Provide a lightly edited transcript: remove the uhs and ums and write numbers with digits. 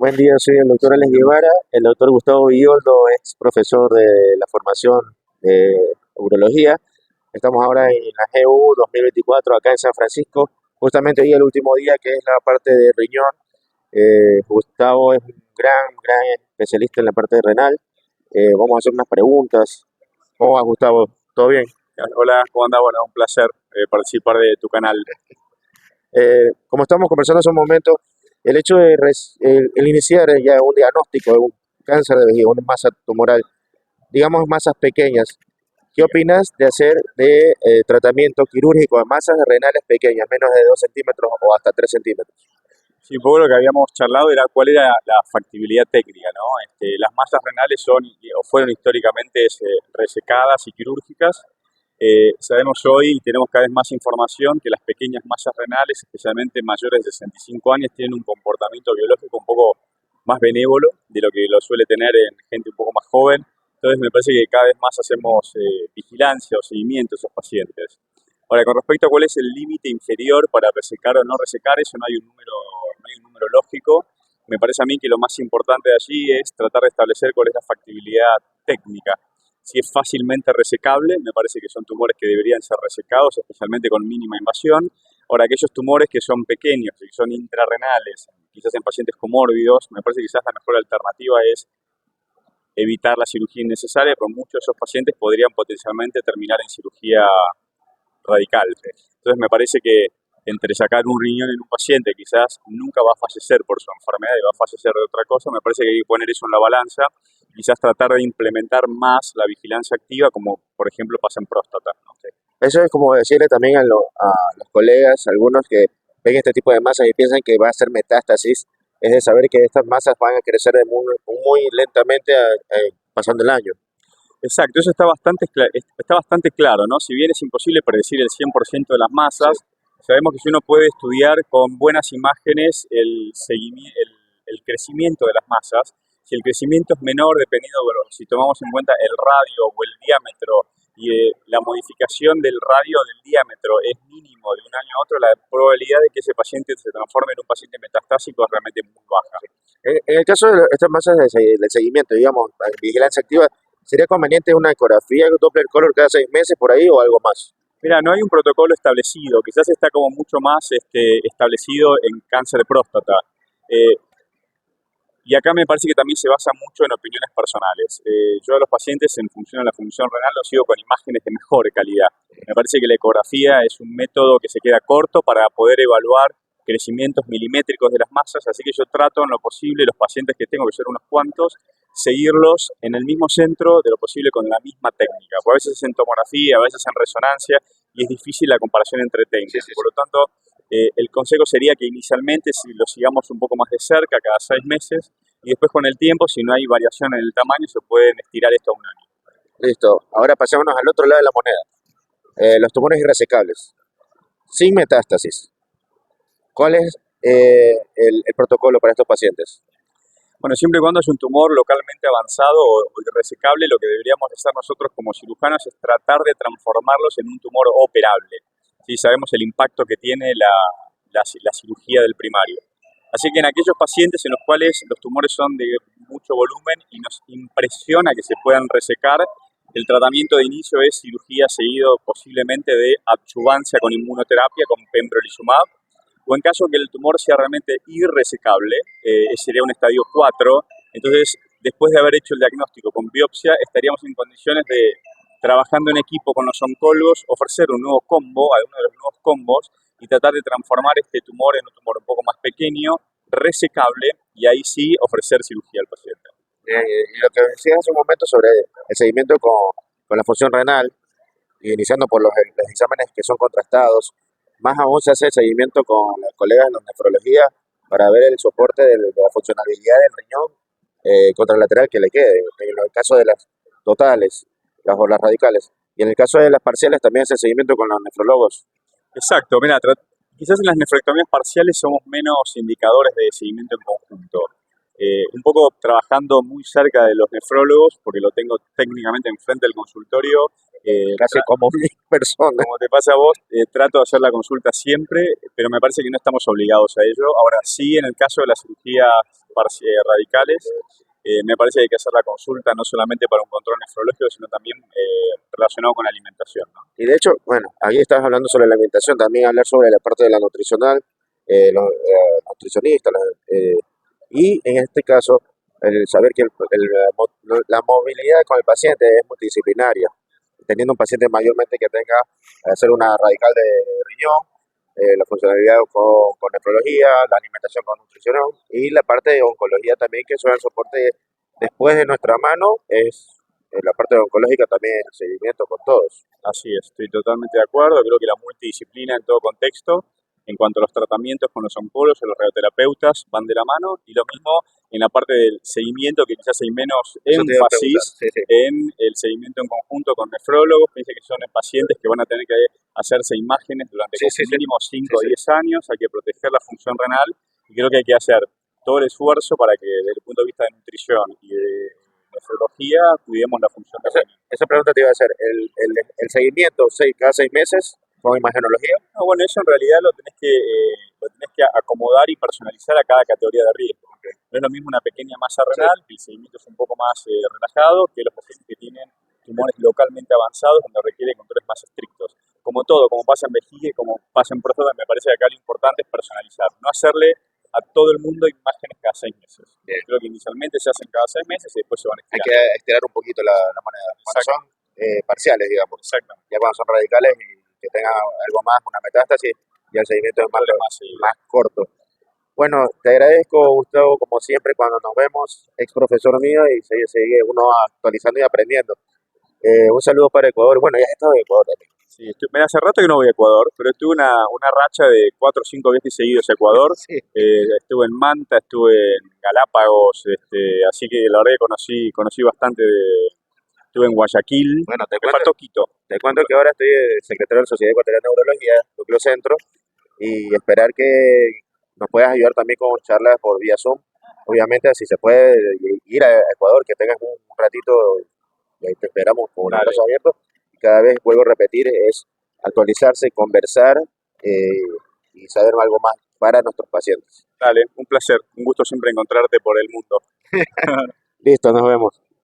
Buen día, soy el doctor Alex Guevara. El doctor Gustavo Villoldo es profesor de la formación de urología. Estamos ahora en la GU 2024 acá en San Francisco. Justamente hoy el último día que es la parte de riñón. Gustavo es un gran especialista en la parte renal. Vamos a hacer unas preguntas. ¿Cómo va, Gustavo? ¿Todo bien? Hola, ¿cómo andás? Bueno, un placer participar de tu canal. Como estamos conversando hace un momento, el hecho de el iniciar ya un diagnóstico de un cáncer de vejiga, una masa tumoral, digamos masas pequeñas, ¿qué opinas de hacer tratamiento quirúrgico de masas renales pequeñas, menos de 2 centímetros o hasta 3 centímetros? Sí, un poco lo que habíamos charlado era cuál era la factibilidad técnica, ¿no? Las masas renales son o fueron históricamente resecadas y quirúrgicas. Sabemos hoy y tenemos cada vez más información que las pequeñas masas renales, especialmente mayores de 65 años, tienen un comportamiento biológico un poco más benévolo de lo que lo suele tener en gente un poco más joven. Entonces me parece que cada vez más hacemos vigilancia o seguimiento a esos pacientes. Ahora, con respecto a cuál es el límite inferior para resecar o no resecar, eso no hay un número lógico. Me parece a mí que lo más importante de allí es tratar de establecer cuál es la factibilidad técnica. Si es fácilmente resecable, me parece que son tumores que deberían ser resecados, especialmente con mínima invasión. Ahora, aquellos tumores que son pequeños y que son intrarrenales, quizás en pacientes comórbidos, me parece que quizás la mejor alternativa es evitar la cirugía innecesaria, pero muchos de esos pacientes podrían potencialmente terminar en cirugía radical. Entonces me parece que entre sacar un riñón en un paciente quizás nunca va a fallecer por su enfermedad y va a fallecer de otra cosa, me parece que hay que poner eso en la balanza, quizás tratar de implementar más la vigilancia activa, como por ejemplo pasa en próstata, ¿no? Eso es como decirle también a los colegas, algunos que ven este tipo de masas y piensan que va a ser metástasis, es de saber que estas masas van a crecer muy lentamente pasando el año. Exacto, eso está bastante claro, ¿no? Si bien es imposible predecir el 100% de las Sí. masas, sabemos que si uno puede estudiar con buenas imágenes el crecimiento de las masas, si el crecimiento es menor, dependiendo, bueno, si tomamos en cuenta el radio o el diámetro y la modificación del radio del diámetro es mínimo de un año a otro, la probabilidad de que ese paciente se transforme en un paciente metastásico es realmente muy baja. En el caso de estas masas de seguimiento, digamos, en vigilancia activa, ¿sería conveniente una ecografía, un Doppler color cada 6 meses por ahí o algo más? Mira, no hay un protocolo establecido, quizás está como mucho más establecido en cáncer de próstata. Eh, y acá me parece que también se basa mucho en opiniones personales. Yo a los pacientes, en función de la función renal, los sigo con imágenes de mejor calidad. Me parece que la ecografía es un método que se queda corto para poder evaluar crecimientos milimétricos de las masas, así que yo trato en lo posible, los pacientes que tengo, que son unos cuantos, seguirlos en el mismo centro de lo posible con la misma técnica. Porque a veces es en tomografía, a veces en resonancia, y es difícil la comparación entre técnicas. Por lo tanto, el consejo sería que inicialmente si lo sigamos un poco más de cerca, cada 6 meses, y después con el tiempo, si no hay variación en el tamaño, se pueden estirar esto a un año. Listo. Ahora pasémonos al otro lado de la moneda. Los tumores irresecables, sin metástasis. ¿Cuál es el protocolo para estos pacientes? Bueno, siempre y cuando es un tumor localmente avanzado o irresecable, lo que deberíamos hacer nosotros como cirujanos es tratar de transformarlos en un tumor operable. ¿Sí? Sabemos el impacto que tiene la cirugía del primario. Así que en aquellos pacientes en los cuales los tumores son de mucho volumen y nos impresiona que se puedan resecar, el tratamiento de inicio es cirugía seguido posiblemente de adyuvancia con inmunoterapia, con pembrolizumab, o en caso que el tumor sea realmente irresecable, sería un estadio 4, entonces después de haber hecho el diagnóstico con biopsia, estaríamos en condiciones de, trabajando en equipo con los oncólogos, ofrecer un nuevo combo, alguno de los nuevos combos, y tratar de transformar este tumor en un tumor un poco más pequeño, resecable, y ahí sí ofrecer cirugía al paciente. Y lo que decías hace un momento sobre el seguimiento con la función renal, iniciando por los exámenes que son contrastados, más aún se hace el seguimiento con los colegas de la nefrología para ver el soporte de la funcionalidad del riñón contralateral que le quede. En el caso de las totales o las radicales. Y en el caso de las parciales también hace seguimiento con los nefrólogos. Exacto, mira, quizás en las nefrectomías parciales somos menos indicadores de seguimiento en conjunto. Un poco trabajando muy cerca de los nefrólogos, porque lo tengo técnicamente enfrente del consultorio, casi como 1000 personas. Como te pasa a vos, trato de hacer la consulta siempre, pero me parece que no estamos obligados a ello. Ahora sí, en el caso de las cirugías radicales, me parece que hay que hacer la consulta no solamente para un control nefrológico, sino también relacionado con la alimentación, ¿no? Y de hecho, bueno, ahí estabas hablando sobre la alimentación, también hablar sobre la parte de la nutricional, los nutricionistas, y en este caso, el saber que la movilidad con el paciente es multidisciplinaria, teniendo un paciente mayormente que tenga hacer una radical de riñón, la funcionalidad con nefrología, la alimentación con nutrición y la parte de oncología también, que eso es el soporte después de nuestra mano, es la parte oncológica también, el seguimiento con todos. Así es, estoy totalmente de acuerdo. Creo que la multidisciplina en todo contexto, en cuanto a los tratamientos con los oncólogos o los radioterapeutas, van de la mano. Y lo mismo en la parte del seguimiento, que quizás hay menos Eso te iba a preguntar, énfasis sí, sí. en el seguimiento en conjunto con nefrólogos. Piense que son pacientes que van a tener que hacerse imágenes durante Sí, sí, sí. mínimo 5 o Sí, sí. 10 años. Hay que proteger la función renal y creo que hay que hacer todo el esfuerzo para que desde el punto de vista de nutrición y de nefrología cuidemos la función renal. Esa pregunta te iba a hacer, el seguimiento cada 6 meses con imagenología. No, bueno, eso en realidad lo tenés que acomodar y personalizar a cada categoría de riesgo. No es lo mismo una pequeña masa renal, que el seguimiento es un poco más relajado, que los pacientes que tienen tumores localmente avanzados, donde requiere controles más estrictos. Como todo, como pasa en vejiga y como pasa en próstata, me parece que acá lo importante es personalizar, no hacerle a todo el mundo imágenes cada 6 meses. Bien. Creo que inicialmente se hacen cada 6 meses y después se van Hay estirando. que estirar un poquito la moneda. Cuando Exacto. son parciales, digamos. Exactamente. Ya cuando son radicales y que tengan algo más, una metástasis, ya el seguimiento es más corto. Bueno, te agradezco, Gustavo, como siempre, cuando nos vemos, ex profesor mío, y sigue uno actualizando y aprendiendo. Un saludo para Ecuador. Bueno, ya has estado en Ecuador también. Sí, hace rato que no voy a Ecuador, pero tuve una racha de 4 o 5 viajes seguidos a Ecuador. Sí. Estuve en Manta, estuve en Galápagos, así que la verdad que conocí bastante. Estuve en Guayaquil, Bueno, me faltó Quito. te cuento que ahora estoy secretario de la Sociedad Ecuatoriana de Neurología, Núcleo Centro, y esperar que nos puedas ayudar también con charlas por vía Zoom. Obviamente, si se puede ir a Ecuador, que tengas un ratito, y ahí te esperamos con los Dale. brazos abiertos. Y cada vez, vuelvo a repetir, es actualizarse, conversar y saber algo más para nuestros pacientes. Dale, un placer, un gusto siempre encontrarte por el mundo. Listo, nos vemos.